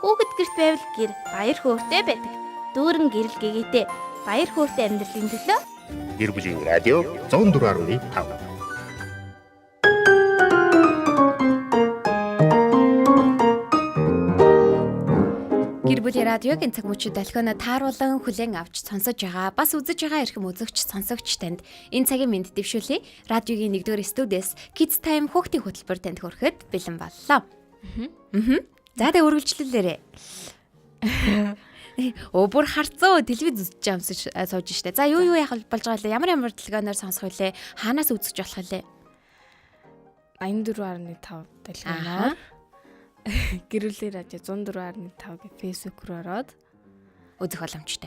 Хүүхэд гэрт байвал гэр баяр хөөртэй байдаг. Дүүрэн гэрэл гэгээтэй баяр хөөртэй амьдралын төлөө Гэр бүлийн радио 104.5. Гэр бүлийн радиог энэ цаг мөчид долгионо тааруулан хүлээн авч сонсож байгаа. Бас үзэж байгаа эрхэм үзэгч сонсогч танд энэ цагийн мэнд дэвшүүлье. Радиогийн 1-р студиэс Kids Time хүүхдийн хөтөлбөр танд хүрэхэд бэлэн боллоо. За тэгээ үргэлжлүүлээрэй. Бүр харцуу телевиз үзэж амсаж сууж штэ. За юу яах болж байгаа лээ? Ямар долгионоор сонсох вүлээ? Хаанаас үзэж болох вүлээ? 84.5 долгионоор гэрүүлийн радио 104.5 гэх фэйсбүүк рүү ороод Үзэх боломжтой.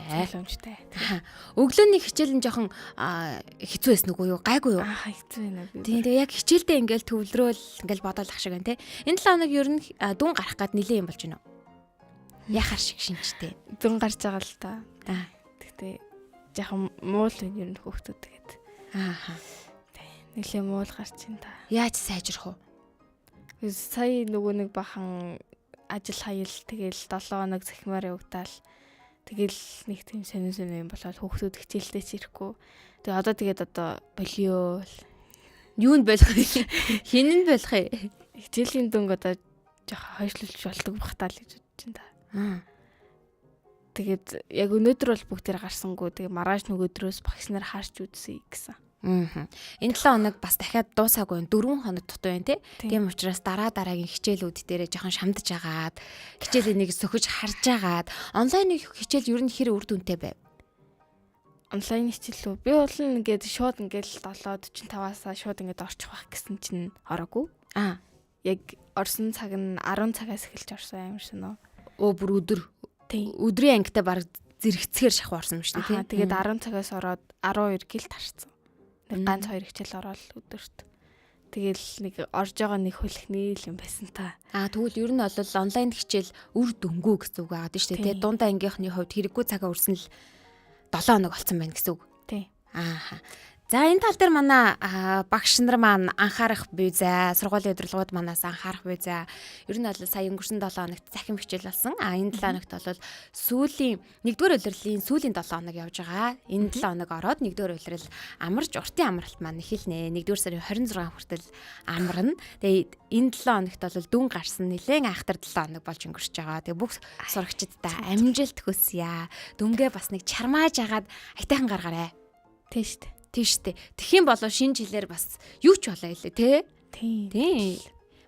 Өглөөний хичээл нь жоохон хэцүү байсан үгүй юу? Гайгүй юу? Хэцүү байна би. Тэгээ яг хичээлдээ ингээл төвлөрөөл ингээл бодоолах шиг байна те. Энэ 7 хоног ер нь дүн гарах гад нилээн юм болж байна уу? Яхаар шиг шинжтэй. Дүн гарч байгаа л та. Тэгтээ жоохон муул байна ер нь хүүхдүүд тэгээд. Нилээн муул гарч байна та. Яаж сайжрах вэ? Сая нөгөө нэг бахан ажил хаял тэгэл 7 хоног захимаар явагдаал. Тэгэл нэг тийм сонин юм болоод хүүхдүүд хичээлдээ ч ирэхгүй. Тэгээ одоо болио юунд болох вэ? Хин нь болох вэ? хичээлийн дөнгө одоо жоохон хойшлуулж болдог бахтаа л гэж бодож байна та. Тэгээд яг өнөөдөр бол бүгдээр гарсангүй. Тэгээ маргааш нөгөөдрөөс багш нар харж үзье гэсэн. Энэ 7 хоног бас дахиад дуусаагүй 4 хоног дутуу байна тийм учраас дараагийн хичээлүүд дээрээ жоохон шамдаж агаад хичээлээ нэг сөхөж харж агаад онлайн хичээл ер нь хэр үр дүнтэй байв? Онлайн хичээл үү? Би бол ингээд шууд ингээд 7:45-аас шууд ингээд орчих байх гэсэн чинь ороогүй. Яг орсон цаг нь 10 цагаас эхэлж орсон юм шиг нөө. Бүр өдөр. Тийм. Өдрийн ангитай баг зэрэгцгээр шахуу орсон юм шүү дээ. Тэгээд 10 цагаас ороод 12 гэлт харцсан. Нэг ганц 2 хичээл ороод өдөрт. Тэгэл нэг орж байгаа нэг хөлхний л юм байсан та. Тэгвэл ер нь бол онлайн хичээл үр дүнгүй гэсэн үг байгаа шүү дээ. Дундаа ангийнхны хувьд хэрэггүй цагаа үрсэн л 7 хоног болсон байна гэсэн үг. Тийм. За энэ тал дээр манай багш нар маань анхаарах буй зай, сургуулийн удирдлагууд манаас анхаарах буй зай. Ер нь бол сая өнгөрсөн 7 хоногт захин хичээл болсон. Энэ 7 хоногт бол сүүлийн 1-р улирлын сүүлийн 7 хоног явж байгаа. Энэ 7 хоног ороод 1-р улирал амарч уртын амралт маань эхэлнэ. 1-р сарын 26 хүртэл амарна. Тэгээд энэ 7 хоногт бол дүн гарсан нэлээд айхтар 7 хоног болж өнгөрч байгаа. Тэгээд бүх сурагчдаа амжилт хүсье. Дүнгээ бас нэг чармааж агаад айтайхан гаргаарай. Тийм шүү дээ. Тэгхийн болов шинэ жилээр бас юу ч болоо илээ те. Тийм.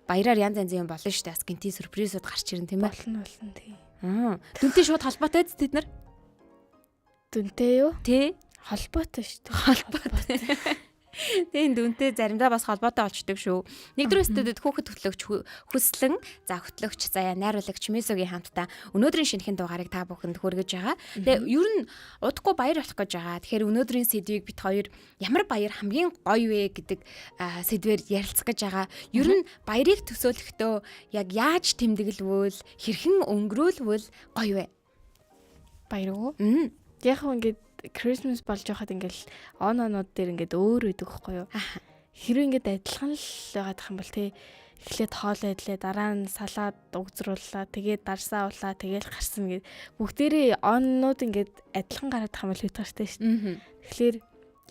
Баяраар янз янзын юм болно шүү дээ. Бас гинти сюрпризүүд гарч ирэн тийм ээ. Болно тий. Дүнтэй шууд холбоотой тэд нар. Дүнтэй юу? Тий. Холбоотой шүү дээ. Холбоотой. Тийм дүнтэй заримдаа бас холбоотой болчдөг шүү. 1-р студид хүүхэд хөтлөгч хүслэн хөтлөгч заяа найруулагч Месогийн хамтдаа өнөөдрийн шинэхэн дугаарыг та бүхэнд хүргэж байгаа. Тэгээ ер нь удахгүй баяр болох гэж байгаа. Тэгэхээр өнөөдрийн сэдвийг бит хоёр ямар баяр хамгийн гоё вэ гэдэг сэдвээр ярилцах гэж байгаа. Ер нь баярыг төсөөлөхдөө яг яаж тэмдэглэвөл хэрхэн өнгөрөөлвөл гоё вэ? Баяр уу? Яг ингээд Christmas болж байхад ингээл оноод дээр ингээд өөр өгдөг байхгүй юу? Хэрвээ ингээд адилхан л байгаад их юм бол тий эхлээд хоолоо идлээ дараа нь салаад угзрууллаа тэгээд дарсаа улаа тэгээд гарсан гэд бүгдээрээ оннууд ингээд адилхан гараад их юм бол үүдгэртэй шүү дээ. Тэгэхээр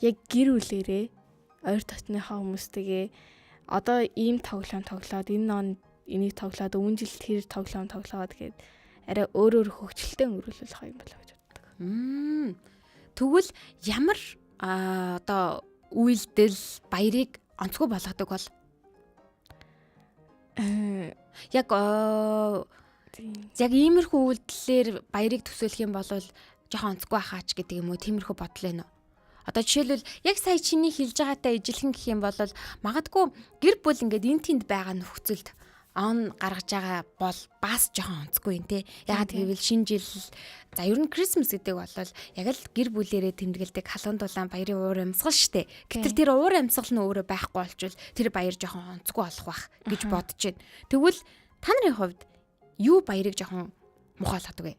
яг гэр бүлэрээ ойр дотныхоо хүмүүстэйгээ одоо ийм тоглоом тоглоод энэ он энийг тоглоод өмнө жилд тэр тоглоом тоглоод гээд арай өөр хөвгчлөлтэй өнгөрүүлэх юм болоо гэж боддог. Тэгвэл ямар одоо үйлдэл баярыг онцгой болгодог бол яг иймэрхүү үйлдэлээр баярыг төсөөлөх юм бол жоохон онцгой хаач гэдэг юм уу? Тиймэрхүү бодол ээ нөө. Одоо жишээлбэл яг сая чиний хэлж байгаатай ижилхэн гэх юм бол магадгүй гэр бүл ингээд эн тэнд байгаа нөхцөлд он гаргаж байгаа бол бас жоохон онцгүй юм те. Ягаад гэвэл шинэ жил за ер нь Christmas гэдэг бол яг л гэр бүлэрээ тэмдэглэдэг халуун дулаан баярын уур амьсгал штэ. Гэтэл тэр уур амьсгал нь өөрөө байхгүй болчвол тэр баяр жоохон онцгүй болох бах гэж бодож байна. Тэгвэл та нарын хувьд юу баярыг жоохон мухай болгодог вэ?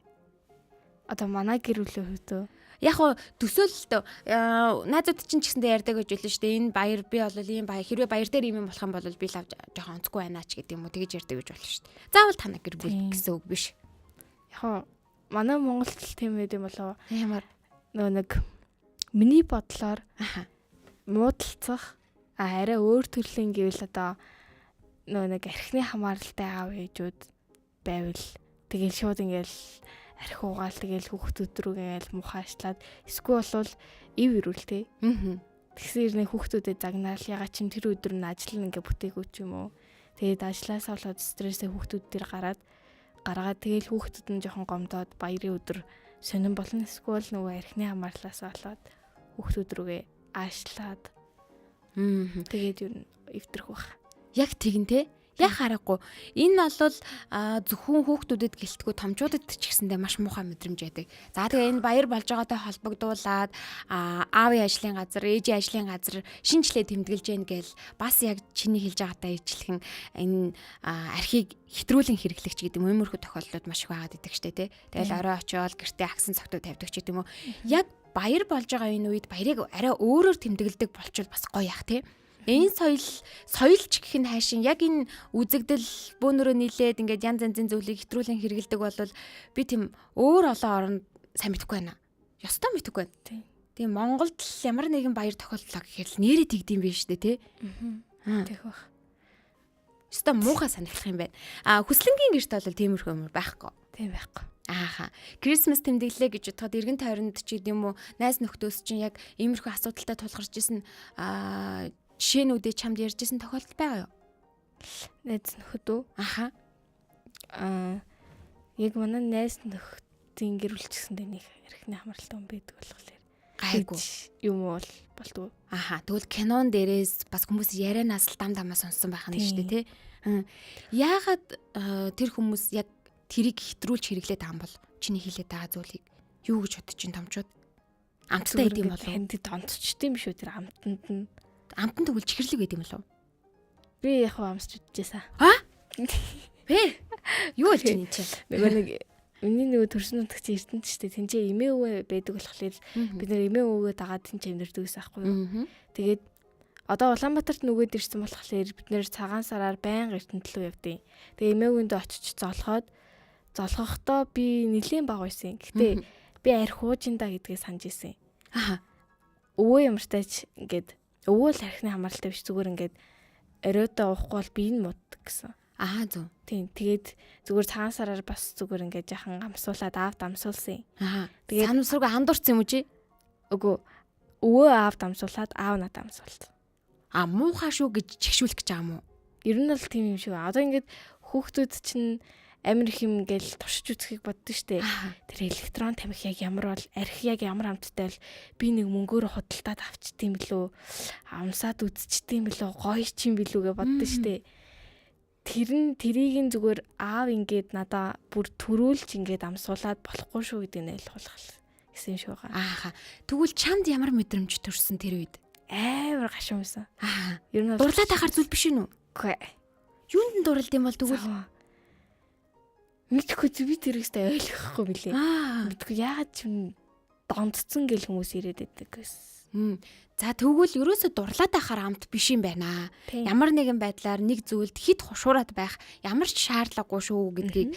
Одоо манай гэр бүлийн хувьд яг хоо төсөөлөлтөө найзууд чинь ч гэсэндээ ярьдаг гэж байлаа шүү дээ. Энэ баяр би бол ийм баяр хэрвээ баяр дээр юм болох юм бол би л жоохон онцгүй байна ч гэдэг юм уу тэгэж ярьдаг гэж болно шүү дээ. Заавал танаа гэр бүл гэсэн үг биш. Яг манай Монголд тийм байд юм болоо. Ямар Нөгөө нэг миний бодлоор аха. муудалцах арай өөр төрлийн гэвэл одоо нөгөө нэг архины хамааралтай аав ээжүүд байвал тэгэл шууд ингээл архи угаал тэгэл хүүхдүүд рүү ингээл мухаашлаад эсвэл болвол ив ирүүлтэй. Тэгсэн ирнэ хүүхдүүдэд загнаал ягаад чин тэр өдөр нь ажил ингээ бүтээгүүч юм уу. Тэгээд ажлаасаа болоод стрессээ хүүхдүүд дээр гаргаад тэгэл хүүхдүүд нь жоохон гомдоод баярын өдөр сонирн болно. Эсвэл нөгөө архины хамаарлаасаа болоод хүүхдүүд рүүгээ аашлаад тэгээд юу эвтрэх байх. Яг тэгин те. Яг харахгүй. Энэ бол зөвхөн хүүхдүүдэд гэлтгүй томчуудад ч гэсэндээ маш муухай мэдрэмж байдаг. За тэгээ энэ баяр болж байгаатай холбогдуулаад аавын ажлын газар, ээжийн ажлын газар шинжлээ тэмдэглэж гэн гээл бас яг чиний хэлж байгаатай ижилхэн энэ архийг хэтрүүлэн хэрэглэгч гэдэг юм иймэрхүү тохиолдлууд маш их байгаад идэг штэ те. Тэгэл орой очиод гэртээ агсан цогтөө тавьдаг ч гэдэг юм уу. Яг баяр болж байгаа энэ үед баярыг арай өөрөөр тэмдэглэдэг болчвол бас гоё яах те. Энэ соёлч гэх нь хайшин яг энэ үзэгдэл бөөнөрөө нийлээд ингээд янз янзын зүйлийг хэтрүүлэн хэрэгэлдэг бол би тийм өөр олон оронд сайн мэдэхгүй байна. Ёстой мэдэхгүй байна. Тийм Монголд л ямар нэгэн баяр тохиолдлоо гэхээр л нэрээ тэгдэм биш үү те. Тэгэх байх. Ёстой муухай санагдах юм байна. Хүслэнгийн гэрт бол тиймэрхүү юм байхгүй. Тийм байхгүй. Ааха. Крисмас тэмдэглэлээ гэж бодоход эргэн тойронд ч гэдэм үү найз нөхдөс чинь яг иймэрхүү асуудалтай тулгарч исэн жишээнүүдээ чамд ярьжсэн тохиолдол байгаа юу? Найз нөхөдөө. Аха. Яг манай найз нөхдийн гэр бүлчсэндээ нэг архины хамааралтай хүн байдаг болохоор Гайгүй юм бол болдгоо. Аха. Тэгвэл кинон дээрээс бас хүмүүс ярианаас л дамаа сонссон байх нь шүү дээ, тий. Яагаад тэр хүмүүс яг тэрийг хэтрүүлж хэрэглээд байгаа юм бол чиний хэлээд байгаа зүйлийг юу гэж бодож чинь томчууд? Амттай идэм болов уу? Хэндэд онцчдсан юм шүү тэр амтанд нь. Амтан тэгвэл чихэрлэг байд юм болов уу? Би яг амсч үтжээсэн. Бэ? Юу болж байна чи? Нөгөө нэг миний нөгөө төрсөн нутагч эрдэнэт ч тийм тэнцээ эмээ өвөө байдаг болохоор бид нэр эмээ өвөө дагаад тэнцээ амьдэрдэг гэсэн аахгүй юу. Тэгээд одоо Улаанбаатарт нөгөөд ирсэн болохоор бид нэр цагаан сараар байнга эрдэнэт рүү явдیں۔ Тэгээ эмээ өвөндөө очиж золгохдоо би нэлийн баг байсан. Гэхдээ би арх уужинда гэдгээ санаж ирсэн. Өвөө ямартайч ингээд өвөө л архины хамааралтай биш зүгээр ингээд оройтой уухгүй бол би энэ мод гэсэн. Зөв. Тийм. Тэгээд зүгээр цагаан сараар бас зүгээр ингээд яхан амсуулаад аавд амсуулсан. Тэгээд санамсруугаа хандуурсан юм уу чи? Үгүй. Өвөө аавд амсуулаад аав надад амсуулт. Муухай шүү гэж чигшүүлэх гэж байгаа юм уу? Ер нь бол тийм юм шиг. Одоо ингээд хүүхдүүд чинь амир их юм гээл туршиж үзхийг боддоо штэ. Тэр электрон тамхи яг ямар бол арх яг ямар амттай бол би нэг мөнгөөр худалдаад авчдсан билүү, амсаад үзчихдсан билүү, гоё ч юм билүү гэж боддоо штэ. Тэрийг нь зүгээр аав ингээд надаа бүр төрүүлж ингээд амсуулаад болохгүй шүү гэдэг нь ойлгуулах гэсэн шүү байгаа. Тэгвэл чамд ямар мэдрэмж төрсөн тэр үед? Амар гашуун байсан. Ер нь дурлаад ахаар зүйл биш үү? Үгүй. Юунд нь дурлд юм бол тэгвэл мэдхгүй би тэрэгстэй ойлгохгүй билээ. Мэдхгүй яагаад ч юм дондцсон гэл хүмүүс ирээд байдаг гэсэн. За тэгвэл ерөөсө дурлаад ахаар амт биш юм байна. Ямар нэгэн байдлаар нэг зүйлд хит хушуураад байх ямар ч шаардлагагүй шүү гэдгийг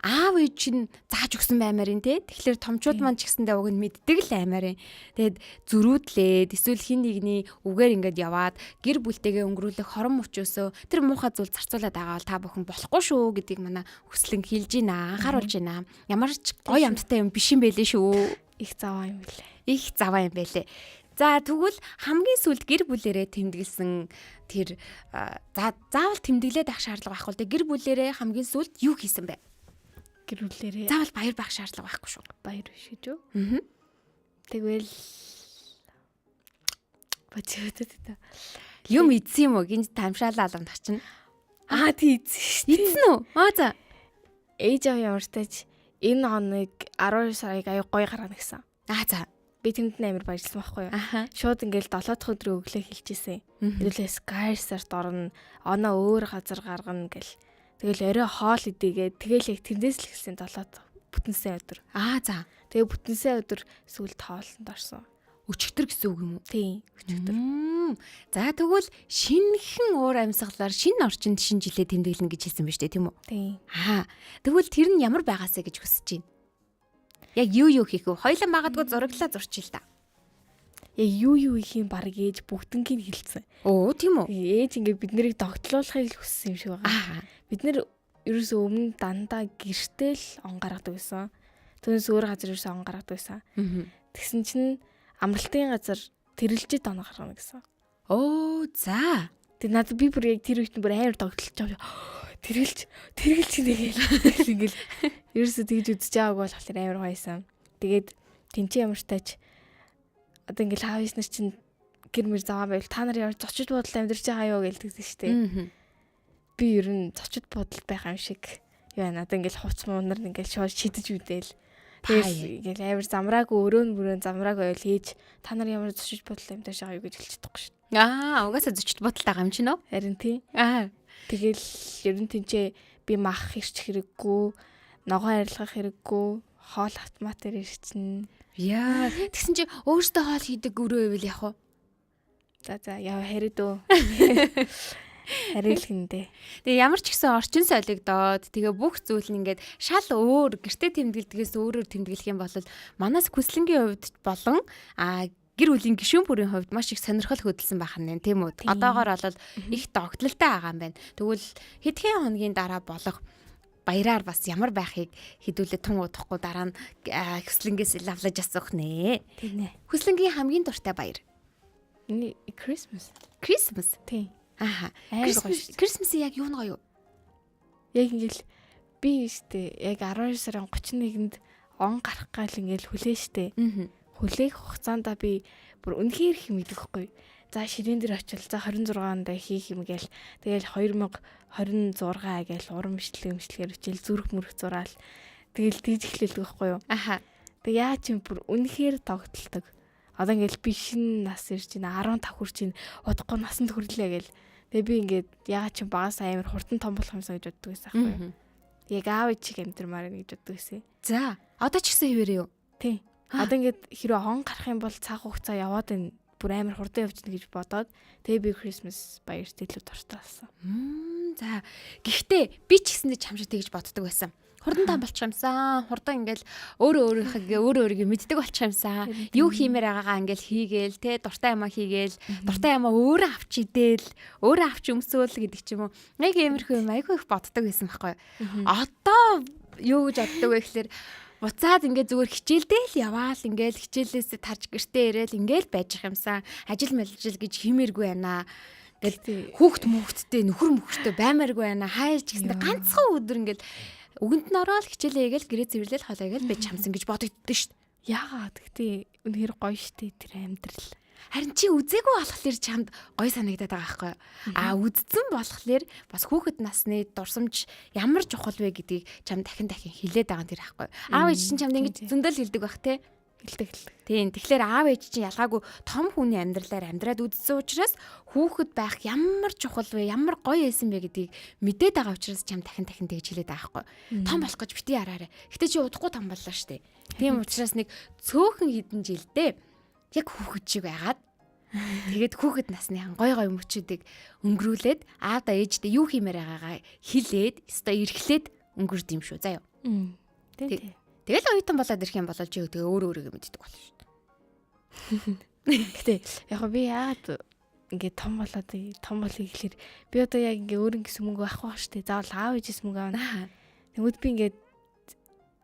аав ээж нь зааж өгсөн баймаар юм те. Тэгэхээр томчууд маань ч гэсэндээ уг нь мэддэг л аймаар юм. Тэгэд зөрүүдлээд эсвэл хин нэгний үгээр ингээд яваад гэр бүлтэйгээ өнгөрүүлэх хорон мөчөөсөө тэр муухай зүйл зарцуулаад байгаа бол та бүхэн болохгүй шүү гэдгийг манай хүслэн хэлж байна. Анхааруулж байна. Ямар ч гоё амттай юм биш юм байлээ шүү. Их заваа юм билээ. Их заваа юм байлээ. За тэгвэл хамгийн сүүлд гэр бүлэрээ тэмдэглэсэн тэр заавал тэмдэглээд авах шаардлага байхгүй л дээ. Гэр бүлэрээ хамгийн сүүлд юу хийсэн бэ? Гэр бүлэрээ заавал баяр бах шаардлага байхгүй шүү. Баяр биш үү? Тэгвэл бачаатай. Юм идсэн юм уу? Гинж тамшаалаа алам тарчин. Тий идсэн шүү. Идсэн үү? За. Ээж аав ямартайч энэ хоног 12 сарыг аяа гоё гаргана гэсэн. За. Би тэнд амар баярлсан байхгүй юу? Шууд ингээл 7 дахь өдрөө өглөө хэлчихсэн. Ирүүлээ Skysart орно. Оноо өөр газар гаргана гэл. Тэгэл орой хоол идэгээ. Тэгэл яг тэндээс л эхэлсэн 7 бүтэнсэн өдөр. За. Тэгээ бүтэнсэн өдөр сүүлд хоолнд орсон. Өчигдөр гэсэн үг юм уу? Тийм. Өчигдөр. За тэгвэл шинэхэн уур амьсгалаар шинэ орчинд шинэ жилээ тэмдэглэнэ гэж хэлсэн биз дээ, тийм үү? Тийм. Тэгвэл тэр нь ямар байгаасаа гэж хүсэж байна? Яг юу хийх вэ? Хоёлаа магадгүй зураглаа зурчих л да. Яг юу их юм баг ээж бүгднийг хэлсэн. Оо, тийм үү? Ээж ингээд бид нарыг догтлуулахыг л хүссэн юм шиг байгаа. Бид нэр ерөөсөө өмнө дандаа гэртэл он гаргадаг байсан. Түүнээс өөр газар ерөөсөө он гаргадаг байсан. Тэгсэн чинь амралтын газар тэрэлжид он гаргана гэсэн. Оо, за. Тэг надад би бүр яг тэр үед бүр амар догтлож байгаа. Тэргэлж нэгэл ингээл ерөөсөө тэгж үзэж байгааг бол болохоор амар гойсан. Тэгээд тэнцээ ямар ч тач одоо ингээл хаавс нар чинь гэр мэр заваа байвал та нар ямар зочид бодол амьдарч байгаа юу гэлдэгсэн шүү дээ. Би ер нь зочид бодол байгаа юм шиг яа надад ингээл хувц муунар ингээл шууд шидэж үдэл. Тэгэл ингээл амар замраагүй өрөөн замраагүй байвал ээж та нар ямар зочид бодол амьдарч байгаа юу гэж хэлж чадахгүй шүү. Угаасаа зочид бодол байгаа юм чинь үү? Харин тий. Тэгэл ер нь тэнцээ би мах ирч хэрэггүй, ногоо арилгах хэрэггүй, хоол автоматар ирчихнэ. Яа, тэгсэн чи өөртөө хоол хийдэг өрөө ивэл яг уу? За яа хариуд өө. Харилхэндээ. Тэгээ ямар ч гэсэн орчин солигдоод тэгээ бүх зүйл нь ингээд шал өөр гэрте тэмдэглэдгээс өөрөөр тэмдэглэх юм бол манаас хүслэнгийн хувьд болон гэр бүлийн гишүүн бүрийн хувьд маш их сонирхол хөдөлсөн байх нь тийм үү. Одоогоор бол их догтлолтой байгаа юм байна. Тэгвэл хэдхэн хоногийн дараа болох баяраар бас ямар байхыг хэдүүлээ тун удахгүй дараа нь хүслэнгээс лавлаж асуух нэ. Тийм ээ. Хүслэнгийн хамгийн дуртай баяр. Christmas. Тийм. Christmas яг юу нэг юу? Яг ингээл би штэ яг 12 сарын 31-нд он гарах гал ингээл хүлээ штэ. Хүлээх хугацаанд би бүр үнэхээр их мэддэг хгүй. За ширээн дээр очил. За 26-нд хийх юм гээл. Тэгэл 2026 гээл уран бичлэгээр хичээл зүрх мөрөх зураал. Тэгэл тийж эхлэлдэг хгүй юу. Тэг яа чи бүр үнэхээр тогтолдог. Одоо ингээл би шинэ нас ирж байна. 15 хүрч байна. Удахгүй насанд хүрлээ гээл. Тэгээ би ингээд яа чи багаас амар хурдан том болох юмсаа гэж боддог байсан хгүй юу. Яг аав ичиг амтэрмаар гэж боддог байсан. За одоо ч гэсэн хэвээрээ юу? Тий. Одоо ингээд хэрэв он гарах юм бол цаг хугацаа яваад энэ бүр амар хурдан явчихна гэж бодоод тэгээ би Christmas баярт илүү дуртай болсон. За гэхдээ би ч гэсэндээ чамшиг тэгж боддог байсан. Хурдан там болчих юмсан. Хурдан ингээл өөрөөрийгөө мэддэг болчих юмсан. Юу хиймээр байгаагаа ингээл хийгээл те дуртай юмаа хийгээл дуртай юмаа өөрөө авч идэл өөрөө авч өмсөөл гэдэг ч юм уу. Яг иймэрхүү юм айгүй их боддог байсан байхгүй. Одоо юу гэж боддог вэ гэхээр буцаад ингээд зүгээр хичээлдээ л яваал ингээд хичээлээсээ тарж гэртээ ирээл ингээд байж ах юмсан. Ажил мэлжил гэж химээргүй байна. Тэгэл хүүхд мөхтдээ нөхөр мөхөртөө баймааргүй байна. Хайж гэсэндээ ганцхан өдөр ингээд үгэнд нь ороод хичээлээ игээл гэрээ цэвэрлэл хоолой игээл байж хамсан гэж бодогддоо шүү дээ. Яагаад гэхдээ үнэхээр гоё штэ тэр амьдрал. Харин чи үзээгүй болохоор чамд гоё санагдаад байгаа байхгүй. Үдцэн болохоор бас хүүхэд насны дурсамж ямар чухал вэ гэдгийг чам дахин хэлээд байгаа тэр байхгүй. Аав ээж чинь чамд ингэж зөндөл хэлдэг байх те. Хэлдэг. Тийм. Тэгэхээр аав ээж чинь ялгаагүй том хүний амьдралаар амьдраад үдцсэн учраас хүүхэд байх ямар чухал вэ, ямар гоё байсан бэ гэдгийг мэдээд байгаа учраас чам дахин тэгж хэлээд байгаа байхгүй. Том болох гэж бити яраарэ. Гэтэ чи удахгүй том боллоо штэ. Тийм учраас нэг цөөхөн хідэн жилдээ яг хүүхэд шиг байгаад тэгээд хүүхэд насны гой мөчүүдийг өнгөрүүлээд аавда ээждээ юу хиймээр байгаагаа хэлээд өстой эрхлээд өнгөрд юм шүү заа юу. Тэгэл оюутан болоод ирэх юм бол чи тэгээ өөрийгөө мэддэг болно шүү дээ. Гэтэ яг би яагаад ингээд том болъё гэхэлэр би одоо яг ингээ өөр ингэсэн мөнгө авах байх штэ. Заавал аав ээжээс мөнгө авна. Тэгвэл би ингээд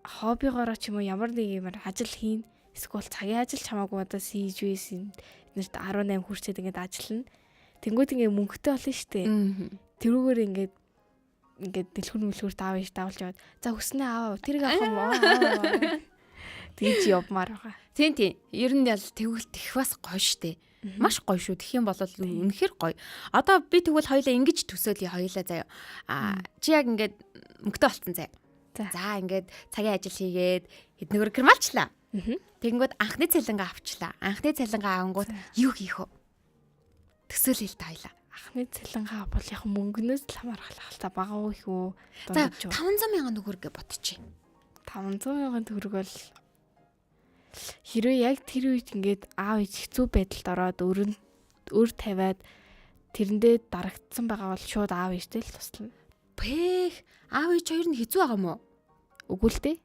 хоббигоороо ч юм уу ямар нэг юмар ажил хийн. Эсвэл цагийн ажил чамаагүй одоо CJS эднэрт 18 хүрчээд ингээд ажиллана. Тэнгүүд ингээд мөнгөтэй болно штэ. Тэрүүгээр ингээд дэлгүр таавж давуулж яваад за хүснээ аваа тэрийг авах юм аа. Тэгж явмаар байгаа. Тийм. Ер нь ял тэгвэл тэх бас гоё штэ. Маш гоё шүү. Тэгэх юм бол үнэхээр гоё. Одоо би тэгвэл хоёлаа ингэж төсөөлье хоёлаа заяа. Чи яг ингээд мөнгөтэй болцсон заяа. За ингээд цагийн ажил хийгээд эднэгөр гэрмалчлаа. Тэгэнгүүт анхны цалингаа авчлаа. Анхны цалингаа авангууд юу хийх вэ? Төсөөлөл та хоёлаа. Анхны цалингаа бол яг мөнгнөөс л хамаарах та бага уу их үү? За 500,000 төгрөг гэж бодчих. 500,000 төгрөг бол Хэрвээ яг тэр үед ингээд аав ээж хэцүү байдалд ороод өөр тавиад тэрэндээ дарагдсан байгаа бол шууд аав ээжтэй л туслана. Пэх аав ээж хоёр нь хэцүү байгаа мó? Үгүй л дээ.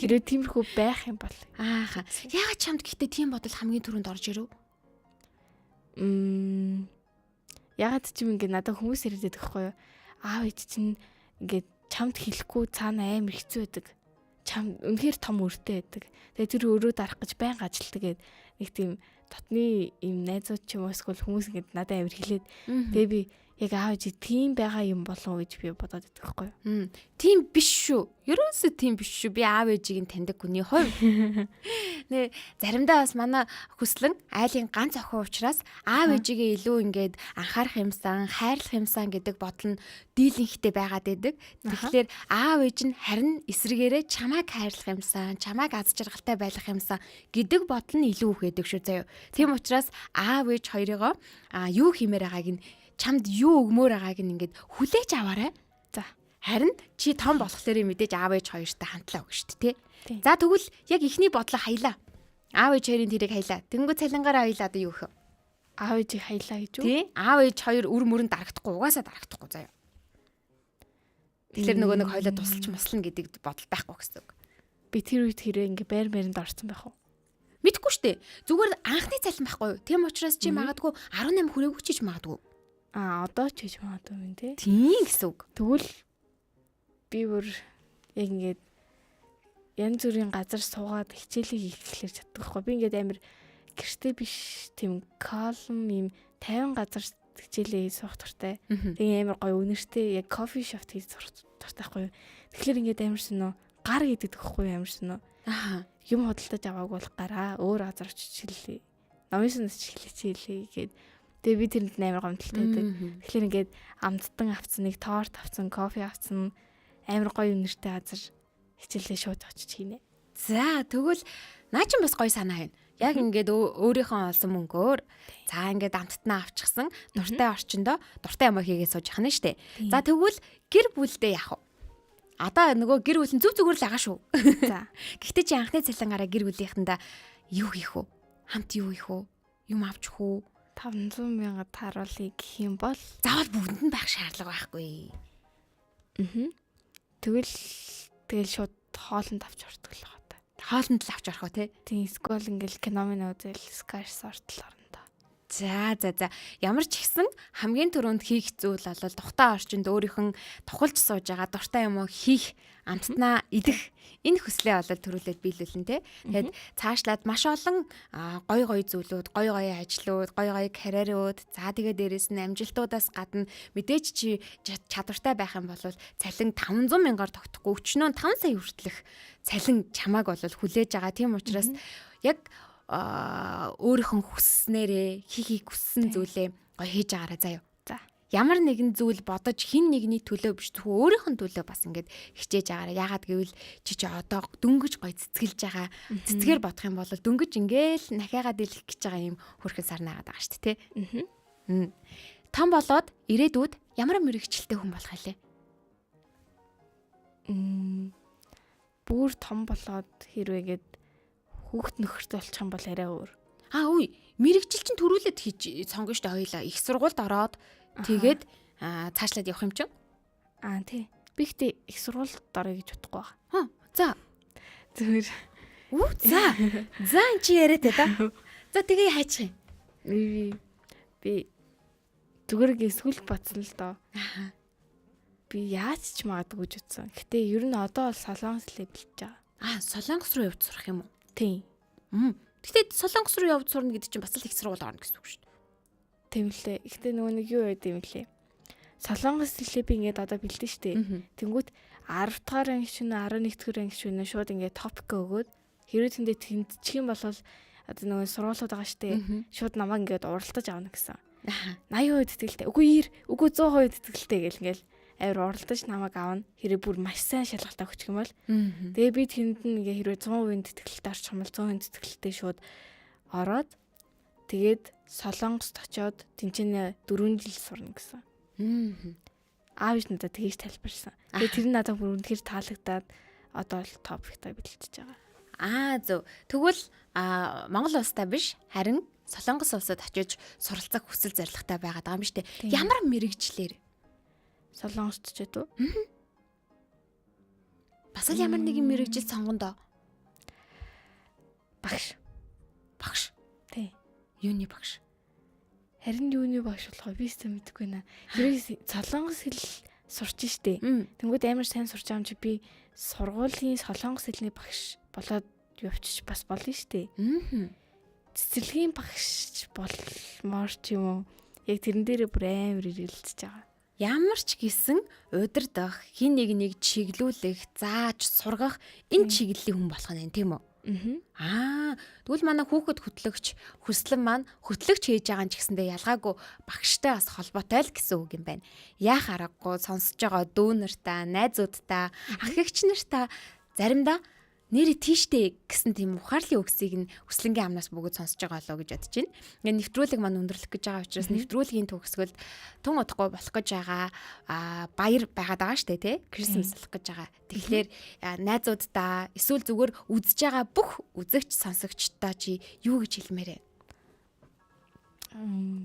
Хэрвээ тиймэрхүү байх юм бол. Ааха. Яагаад чамд гэхдээ тийм бодол хамгийн түрүүнд орж ирв? Ягаад ч юм ингээд надад хүмүүс яриад байхгүй юу? Аав ээж чинь ингээд чамд хэлэхгүй цаана амар хэцүү байдаг. Чам үнэхээр том өртөө байдаг. Тэгээ тэр өрөө дарах гэж байнга ажилтдаг гээд нэг тийм дотны юм найзууд ч юм уу эсвэл хүмүүс ингээд надад амар хэлээд тэгээ би яг аав ээж тийм байгаа юм болов уу гэж би бодоод байдаг байхгүй юу? Тийм биш шүү. Ерөөсөө тийм биш шүү. Би аав ээжийг нь таньдаг хүний хувь. Нэ заримдаа бас манай хүслэн айлын ганц охин учраас аав ээжигээ илүү ингээд анхаарах юмсан, хайрлах юмсан гэдэг бодол нь дийлэнхтэй байгаад байдаг. Тэгэхээр аав ээж нь харин эсрэгээрээ чамайг хайрлах юмсан, чамайг аз жаргалтай байлгах юмсан гэдэг бодол нь илүү их байдаг шүү заяа. Тийм учраас аав ээж хоёрыгоо юу хиймээр байгааг нь чамд юу өгмөр байгааг нь ингээд хүлээж аваарай. За. Харин чи том болохоор мэдээж аав ээж хоёртой хамтлаа өгч шүү дээ, тий. За тэгвэл яг ихний бодлоо хаялаа. Аав ээж хоёрын тэрийг хаялаа. Тэнгүү цалингаараа хаялаа одоо юу гэх вэ? Аав ээжийг хаялаа гэж үү? Тий. Аав ээж хоёр үр мөрөнд дарагдахгүй, угаасаа дарагдахгүй заяа. Тэгэхээр нөгөө нэг хоёлоо тусалж маслна гэдэг бодол байхгүй гэсэн үг. Би тэр үед хэрэг ингээ байр мэрэнд орсон байх уу? Мэдхгүй шүү дээ. Зүгээр анхны цалин байхгүй юу? Тийм учраас чи магадгүй 18 хүрээгүй ч гэж магадгүй. Одоо ч гэж магадгүй юм тий. Тийм гэсэн үг. Тэгвэл би бүр яг ингээд янз бүрийн газар суугаад хичээлийг эхлэх чаддаггүй. Би ингээд амар гэртээ биш тийм колум юм 50 газар хичээлээ суух туртай. Тэгээ амар гоё үнэртэй яг кофе шопт хийж суух туртай байхгүй юу. Тэгэхээр ингээд амар шинэ гар гэдэг тэгэхгүй амар шинэ. Юм хөдөлтөж аваагүй бол гараа өөр газар очиж хичээлээ. Номын ч хичээлээ гээд тэгээ би тэрэнд амар гомдолтой байдаг. Тэгэхээр ингээд амттан авцсан нэг торт авцсан, кофе авцсан амар гоё үнэртэй газар хичээлээ шууд очиж хийнэ. За тэгвэл наа чин бас гоё санаа байна. Яг ингээд өөрийнхөө олсон мөнгөөр за ингээд амттнаа авчихсан дуртай орчиндоо дуртай юм хийгээ сууж яхана штэ. За тэгвэл гэр бүлдээ яах вэ? Одоо нөгөө гэр бүл нь зүг зүгээр л байгаа шүү. За. Гэхдээ чи анхны цалингаараа гэр бүлийнхэндээ юу хийх вэ? Хамт юу хийх вэ? Юм авчих уу? 500,000 тааруулъя гэх юм бол заавал бүгдэнд байх шаардлага байхгүй. Тэгэл шууд хоолнд авч ордог л байгаа. Хоолнд л авч орох уу те? Тийм скол ингээл киномын үзэл скайш сортл орно. За. Ямар ч ихсэн хамгийн түрүүнд хийх зүйл бол тухтай орчинд өөрийнх нь тухалж сууж байгаа дуртай юм уу хийх, амттнаа идэх энэ хүслээ бол төрүүлээд биелүүлэн те. Тэгэхэд цаашлаад маш олон гой зүйлүүд, гой ажлууд, гой карьерууд, за тэгээ дээрэс нь амжилтуудаас гадна мэдээж чи чадвартай байх юм бол цалин 500,000-аар тогтохгүй өчнөө 5 сая хүртэлх цалин чамааг бол хүлээж байгаа. Тийм учраас яг өөрийнхөө хүсснээрээ хийхийг хүссэн зүйлээ гоё хийж агаарай заяа. За. Ямар нэгэн зүйл бодож хин нэгний төлөө биш зөвхөн өөрийнх нь төлөө бас ингээд хичээж агаарай. Яагаад гэвэл чи одоо дөнгөж гоё цэцгэлж байгаа. Цэцгээр бодох юм бол дөнгөж ингээл нахиагаа дэлгэх гэж байгаа юм хөрхэн сарнаагаад байгаа шүү дээ, тий. Том болоод ирээдүйд ямар мэрэгчлэлтэй хүн болох хэлээ? Бүр том болоод хэрвээгээд хүүхд нөхөртэй болчих юм бол арай өөр. Үгүй, мэрэгжил чинь төрүүлээд хийж сонгоно штэ хоёлаа. Их сургуульд ороод тэгээд цаашлаад явах юм чинь. Тий. Би ихтэй их сургуульд орё гэж бодохгүй байгаа. За. Зүгээр. За. За эн чи яриад та. За тэгээ хайчих юм. Би зүгээр эсвэл бацсан л доо. Би яаж ч магадгүй гэж утсан. Гэтэ ер нь одоо бол солонгос л хэлж байгаа. Солонгос руу явж сурах юм уу? Тийм. Гэтэ солонгос руу явж сурна гэдэг чинь бас л их сургууль орно гэсэн үг шүү дээ. Тийм лээ. Гэтэ нөгөө нэг юу байд юм лээ. Солонгос хэлээ би ингээд одоо бэлдэн штэ. Тэнгүүт 10 дахь анги шүнэ 11 дахь анги шүнэ шууд ингээд топик өгөөд хэрвээ тэндээ тэнцчих юм бол одоо нөгөө сургуулиуд байгаа штэ. Шууд намайг ингээд уралдаж авна гэсэн. 80% тэтгэлтэй. Үгүй 100% тэтгэлтэй гэл ингээл авир уралдаж намайг аавна. Хэрэг бүр маш сайн шалгалтаа өгчих юм бол. Тэгээ би тэнд нь ингээ хэрэг 100% тэтгэлтэй орчих юм бол 100% тэтгэлтэй шууд ороод тэгээд Солонгост очиод тэнцэнэ 4 жил сурна гэсэн. Аав ич надад тэгэж тайлбарсан. Тэгээ тэр нь надад бүр үнэхээр таалагдаад одоо л топиктай бэлтэж байгаа. Зөв. Тэгвэл Монгол улстай биш, харин Солонгос улсад очиж суралцах хүсэл зорилготой байгаад байгаа юм шүү дээ. Тийм. Ямар мэрэгчлэр? Солонгост ч үү? Бас л ямар нэгэн мэрэгжил сонгондоо. Багш. Багш. Тий. Юуны багш? Харин юуны багш болохоо би ч мэдгүй наа. Хэрэг солонгос хэл сурч штэ. Тэнгүүд амар сайн сурч байгаа юм чи би сургуулийн солонгос хэлний багш болоод явчих бас болно штэ. Цэцэрлэгийн багш болмоор ч юм уу. Яг тэрэн дээрээ бүр амар ирэлцэж байгаа. Ямар ч гэсэн удирдах, хин нэг чиглүүлэх, зааж сургах энэ чиглэлийн хүн болох нь тийм үү? Тэгвэл манай хүүхэд хөтлөгч хүслэн маань хөтлөгч хийж байгаа ч гэсэндээ ялгаагүй багштай бас холбоотой л гэсэн үг юм байна. Яах аргагүй сонсож байгаа дүү нартаа, найзуудтаа, ах эгч нартаа заримдаа нэрээ тийштэй гэсэн тийм ухаарлын үгсийг нь хүслэнгийн амнаас бүгд сонсож байгаа болоо гэж бодож байна. Ингээ нэвтрүүлэг маань өндөрлөх гэж байгаа учраас нэвтрүүлгийн төгсгөлд тун удахгүй болох гэж байгаа баяр байгаад байгаа штэ тий. Крисмас болох гэж байгаа. Тэгэхээр найзуудтай эсвэл зүгээр үзэж байгаа бүх үзэгч сонсогчдоо чи юу гэж хэлмээрээ?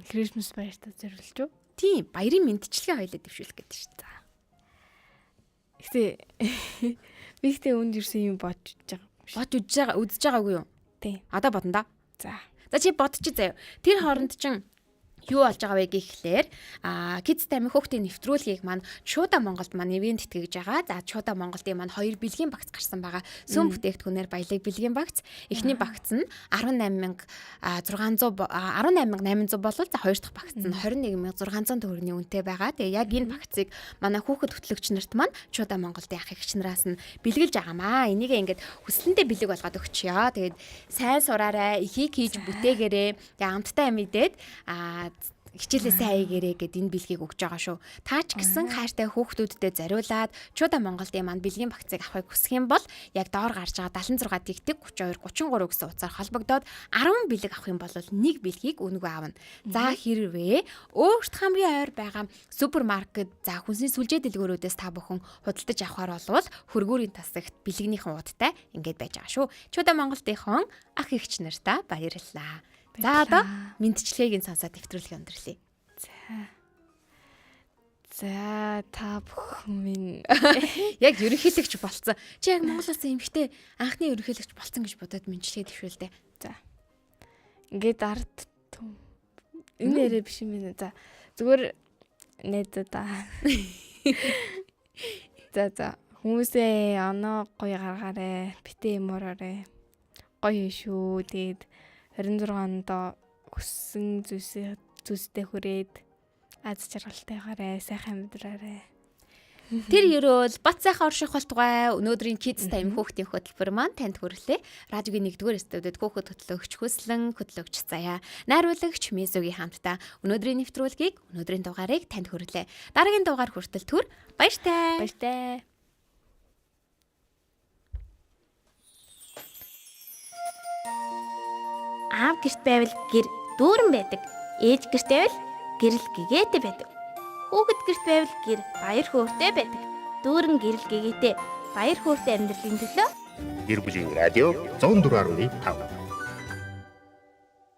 Крисмас баяртай зориулж юу? Тийм, баярын мэндчилгээ хоёлоо дэвшүүлэх гэдэг шүү дээ. Гэтэ би ихтэй үнд ирсэн юм бодож байгаа. Үзэж байгаагүй юу? Тий. Одоо бодно да. За. За чи бодчих заяа. Тэр хооронд чин юу болж байгаа вэ гэхлээр Kids Time хүүхдийн нэвтрүүлгийг маань Чуда Монголд маань ивент тэтгэж байгаа. За Чуда Монголдын маань 2 бэлгийн багц гарсан байгаа. Сүм бүтээгдэхүүнээр баялаг бэлгийн багц. Эхний багц нь 18600 болол за хоёр дахь багц нь 21600 төгрөгийн үнэтэй байгаа. Тэгээ яг энэ багцыг манай хүүхэд хөтлөгч нарт маань Чуда Монголдын ах эгч нараас нь бэлгэлж байгаамаа. Энийг ингээд хүслэндээ бэлэг болгоод өгчихё. Тэгээд сайн сураарай, ихийг хийж бүтээгээрээ. Тэгээ амттай юм идээд хичээлээ сайн хийгээрэй гэд энэ бэлгийг өгж байгаа шүү. Та ч гэсэн хайртай хүүхдүүдтэй зориулаад Чуда Монголдын маань бэлгийн багцыг авахыг хүсэх юм бол яг доор гарч байгаа 76 тэгтэг 32 33 гэсэн утсаар холбогдоод 10 бэлэг авах юм бол нэг бэлгийг үнэгүй аавна. За хэрвээ өөрт хамгийн ойр байгаа супермаркет за хүнсний сүлжээ дэлгүүрүүдээс та бүхэн худалдаж авахар болвол хөргүүрийн тасагт бэлгийнхээ удаатай ингэж байж байгаа шүү. Чуда Монголдынхон ах эгч нартаа баярлалаа. За одоо мэдчилгээг нь сонсоод нэвтрүүлгээ өндөрлөе. За та бүхэн минь Яг ерөнхийлөгч болцсон. Чи яг Монгол улсын эмэгтэй анхны ерөнхийлөгч болцсон гэж бодоод мэдчилгээ дэвшүүлдэ. за. Ингээд ард түм. Энэ яриа биш юм байна. За. Зүгээр найдаа. За. Хүмүүсээ оноо гоё гаргаарэ. Битээ юм ороорэ. Гоё шүү. Тэгээд 26 онд хүссэн зүйлстэй хүрээд аз жаргалтай гараа, сайхан амьдраарай. Тэр ерөөл бат сайхан орших болтугай өнөөдрийн Kids Time хүүхдийн хөтөлбөр маань танд хүрлээ. Радиогийн 1-р студид хүүхэд хөтлөгч Хүслэн хөтлөгч Заяа, найруулагч Мисогийн хамтдаа өнөөдрийн нэвтрүүлгийг, өнөөдрийн дугаарыг танд хүрлээ. Дараагийн дугаар хүртэл түр баяртай. Баяртай. Аав гэрт байвал гэр дүүрэн байдаг. Ээж гэрт байвал гэрэл гэгээтэй байдаг. Хүүхэд гэрт байвал гэр баяр хөөртэй байдаг. Дүүрэн гэрэл гэгээтэй баяр хөөртэй амьдралын төлөө Гэр бүлийн радио 104.5